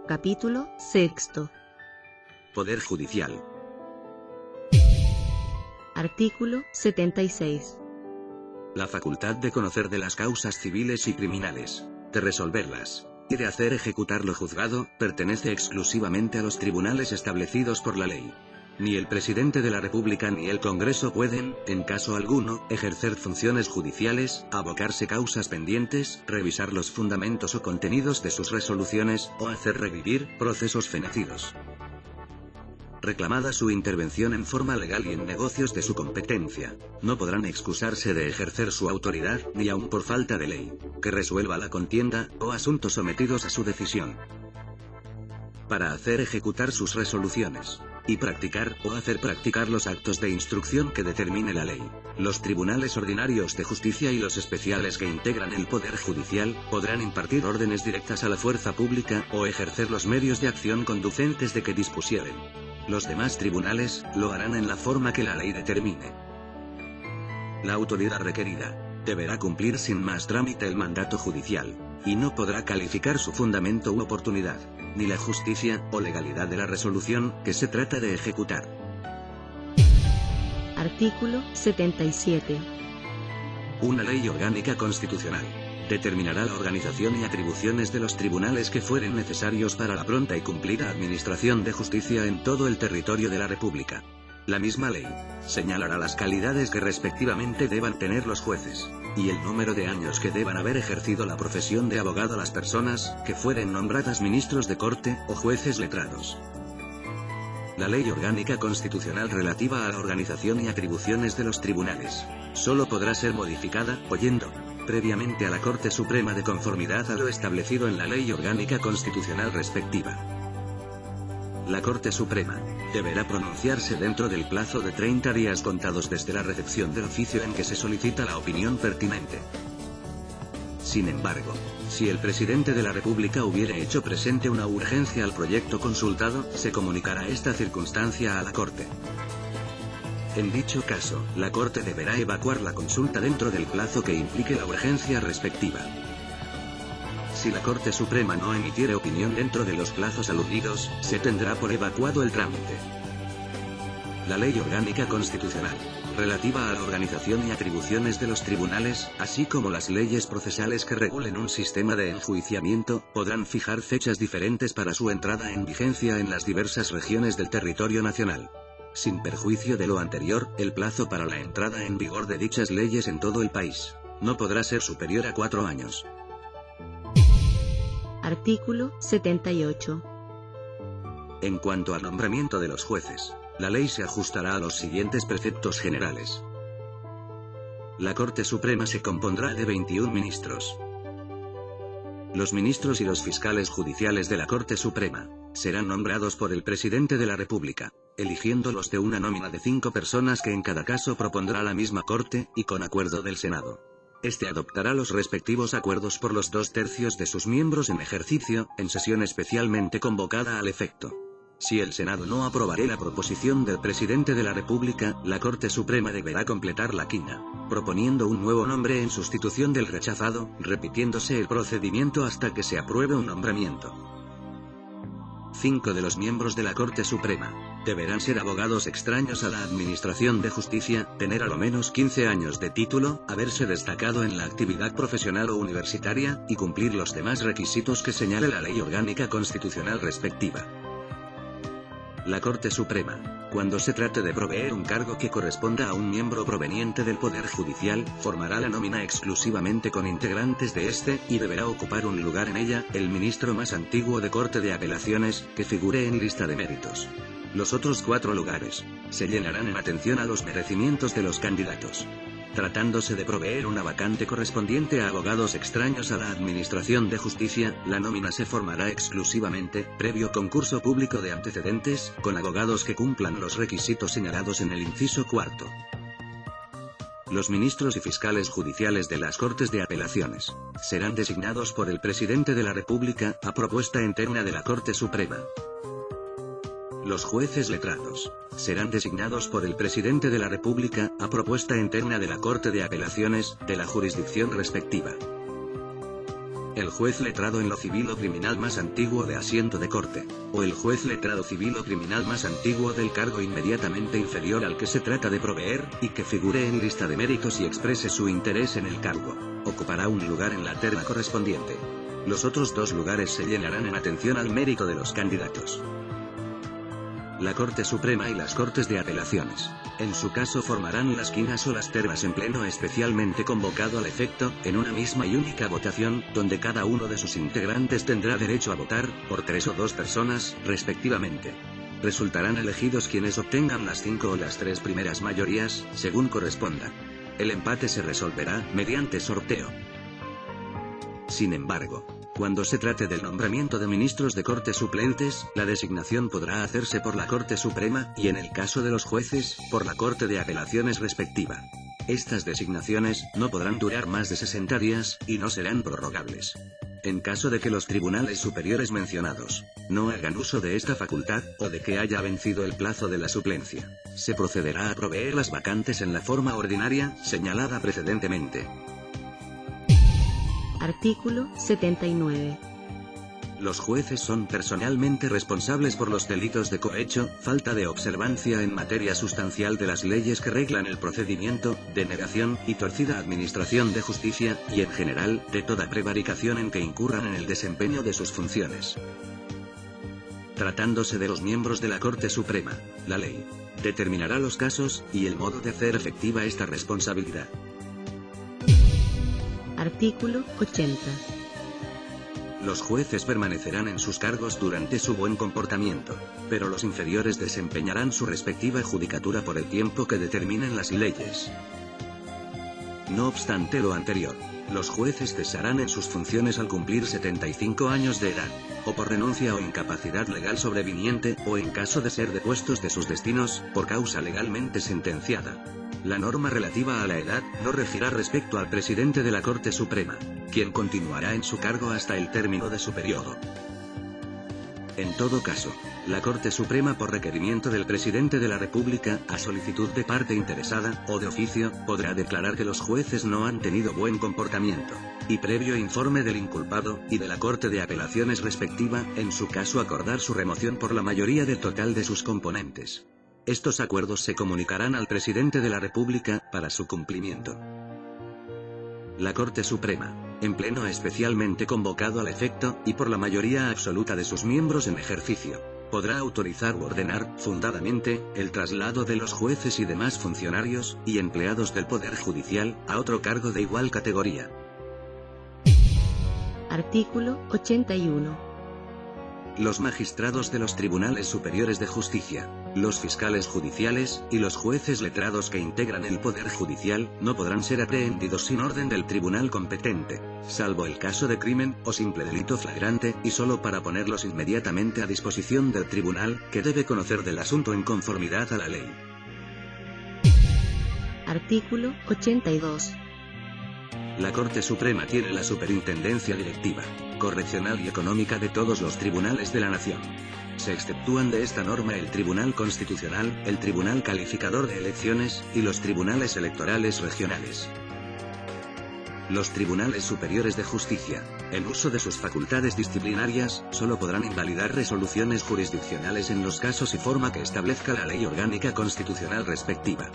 Capítulo 6. Poder Judicial. Artículo 76. La facultad de conocer de las causas civiles y criminales, de resolverlas, y de hacer ejecutar lo juzgado, pertenece exclusivamente a los tribunales establecidos por la ley. Ni el presidente de la República ni el Congreso pueden, en caso alguno, ejercer funciones judiciales, abocarse causas pendientes, revisar los fundamentos o contenidos de sus resoluciones, o hacer revivir procesos fenecidos. Reclamada su intervención en forma legal y en negocios de su competencia, no podrán excusarse de ejercer su autoridad, ni aun por falta de ley, que resuelva la contienda, o asuntos sometidos a su decisión. Para hacer ejecutar sus resoluciones, y practicar o hacer practicar los actos de instrucción que determine la ley, los tribunales ordinarios de justicia y los especiales que integran el Poder Judicial, podrán impartir órdenes directas a la fuerza pública, o ejercer los medios de acción conducentes de que dispusieren. Los demás tribunales, lo harán en la forma que la ley determine. La autoridad requerida, deberá cumplir sin más trámite el mandato judicial, y no podrá calificar su fundamento u oportunidad, ni la justicia o legalidad de la resolución que se trata de ejecutar. Artículo 77. Una ley orgánica constitucional determinará la organización y atribuciones de los tribunales que fueren necesarios para la pronta y cumplida administración de justicia en todo el territorio de la República. La misma ley señalará las calidades que respectivamente deban tener los jueces, y el número de años que deban haber ejercido la profesión de abogado las personas que fueren nombradas ministros de corte o jueces letrados. La ley orgánica constitucional relativa a la organización y atribuciones de los tribunales solo podrá ser modificada, oyendo previamente a la Corte Suprema de conformidad a lo establecido en la ley orgánica constitucional respectiva. La Corte Suprema deberá pronunciarse dentro del plazo de 30 días contados desde la recepción del oficio en que se solicita la opinión pertinente. Sin embargo, si el presidente de la República hubiere hecho presente una urgencia al proyecto consultado, se comunicará esta circunstancia a la Corte. En dicho caso, la Corte deberá evacuar la consulta dentro del plazo que implique la urgencia respectiva. Si la Corte Suprema no emitiere opinión dentro de los plazos aludidos, se tendrá por evacuado el trámite. La Ley Orgánica Constitucional, relativa a la organización y atribuciones de los tribunales, así como las leyes procesales que regulen un sistema de enjuiciamiento, podrán fijar fechas diferentes para su entrada en vigencia en las diversas regiones del territorio nacional. Sin perjuicio de lo anterior, el plazo para la entrada en vigor de dichas leyes en todo el país no podrá ser superior a 4 años. Artículo 78. En cuanto al nombramiento de los jueces, la ley se ajustará a los siguientes preceptos generales. La Corte Suprema se compondrá de 21 ministros. Los ministros y los fiscales judiciales de la Corte Suprema serán nombrados por el presidente de la República, eligiéndolos de una nómina de 5 personas que en cada caso propondrá la misma Corte, y con acuerdo del Senado. Este adoptará los respectivos acuerdos por los 2/3 de sus miembros en ejercicio, en sesión especialmente convocada al efecto. Si el Senado no aprobare la proposición del presidente de la República, la Corte Suprema deberá completar la quina, proponiendo un nuevo nombre en sustitución del rechazado, repitiéndose el procedimiento hasta que se apruebe un nombramiento. 5 de los miembros de la Corte Suprema deberán ser abogados extraños a la administración de justicia, tener a lo menos 15 años de título, haberse destacado en la actividad profesional o universitaria, y cumplir los demás requisitos que señale la Ley Orgánica Constitucional respectiva. La Corte Suprema, cuando se trate de proveer un cargo que corresponda a un miembro proveniente del Poder Judicial, formará la nómina exclusivamente con integrantes de este, y deberá ocupar un lugar en ella el ministro más antiguo de Corte de Apelaciones, que figure en lista de méritos. Los otros 4 lugares se llenarán en atención a los merecimientos de los candidatos. Tratándose de proveer una vacante correspondiente a abogados extraños a la administración de justicia, la nómina se formará exclusivamente, previo concurso público de antecedentes, con abogados que cumplan los requisitos señalados en el inciso 4. Los ministros y fiscales judiciales de las Cortes de Apelaciones serán designados por el presidente de la República, a propuesta interna de la Corte Suprema. Los jueces letrados serán designados por el presidente de la República, a propuesta interna de la Corte de Apelaciones, de la jurisdicción respectiva. el juez letrado en lo civil o criminal más antiguo de asiento de corte, o el juez letrado civil o criminal más antiguo del cargo inmediatamente inferior al que se trata de proveer, y que figure en lista de méritos y exprese su interés en el cargo, ocupará un lugar en la terna correspondiente. Los otros 2 lugares se llenarán en atención al mérito de los candidatos. La Corte Suprema y las Cortes de Apelaciones, en su caso, formarán las quinas o las ternas en pleno especialmente convocado al efecto, en una misma y única votación, donde cada uno de sus integrantes tendrá derecho a votar, por 3 o 2 personas, respectivamente. Resultarán elegidos quienes obtengan las 5 o las 3 primeras mayorías, según corresponda. El empate se resolverá mediante sorteo. Sin embargo, cuando se trate del nombramiento de ministros de Cortes suplentes, la designación podrá hacerse por la Corte Suprema, y en el caso de los jueces, por la Corte de Apelaciones respectiva. Estas designaciones no podrán durar más de 60 días, y no serán prorrogables. En caso de que los tribunales superiores mencionados no hagan uso de esta facultad, o de que haya vencido el plazo de la suplencia, se procederá a proveer las vacantes en la forma ordinaria, señalada precedentemente. Artículo 79. Los jueces son personalmente responsables por los delitos de cohecho, falta de observancia en materia sustancial de las leyes que reglan el procedimiento, denegación y torcida administración de justicia, y en general, de toda prevaricación en que incurran en el desempeño de sus funciones. Tratándose de los miembros de la Corte Suprema, la ley determinará los casos y el modo de hacer efectiva esta responsabilidad. Artículo 80. Los jueces permanecerán en sus cargos durante su buen comportamiento, pero los inferiores desempeñarán su respectiva judicatura por el tiempo que determinen las leyes. No obstante lo anterior, los jueces cesarán en sus funciones al cumplir 75 años de edad, o por renuncia o incapacidad legal sobreviniente, o en caso de ser depuestos de sus destinos, por causa legalmente sentenciada. La norma relativa a la edad no regirá respecto al presidente de la Corte Suprema, quien continuará en su cargo hasta el término de su periodo. En todo caso, la Corte Suprema, por requerimiento del presidente de la República, a solicitud de parte interesada, o de oficio, podrá declarar que los jueces no han tenido buen comportamiento, y previo informe del inculpado, y de la Corte de Apelaciones respectiva, en su caso acordar su remoción por la mayoría del total de sus componentes. Estos acuerdos se comunicarán al presidente de la República, para su cumplimiento. La Corte Suprema, en pleno especialmente convocado al efecto, y por la mayoría absoluta de sus miembros en ejercicio, podrá autorizar u ordenar, fundadamente, el traslado de los jueces y demás funcionarios, y empleados del Poder Judicial, a otro cargo de igual categoría. Artículo 81. Los magistrados de los tribunales superiores de justicia, los fiscales judiciales, y los jueces letrados que integran el Poder Judicial, no podrán ser aprehendidos sin orden del tribunal competente, salvo el caso de crimen, o simple delito flagrante, y solo para ponerlos inmediatamente a disposición del tribunal, que debe conocer del asunto en conformidad a la ley. Artículo 82. La Corte Suprema tiene la superintendencia directiva, correccional y económica de todos los tribunales de la nación. Se exceptúan de esta norma el Tribunal Constitucional, el Tribunal Calificador de Elecciones, y los tribunales electorales regionales. Los tribunales superiores de justicia, en uso de sus facultades disciplinarias, solo podrán invalidar resoluciones jurisdiccionales en los casos y forma que establezca la ley orgánica constitucional respectiva.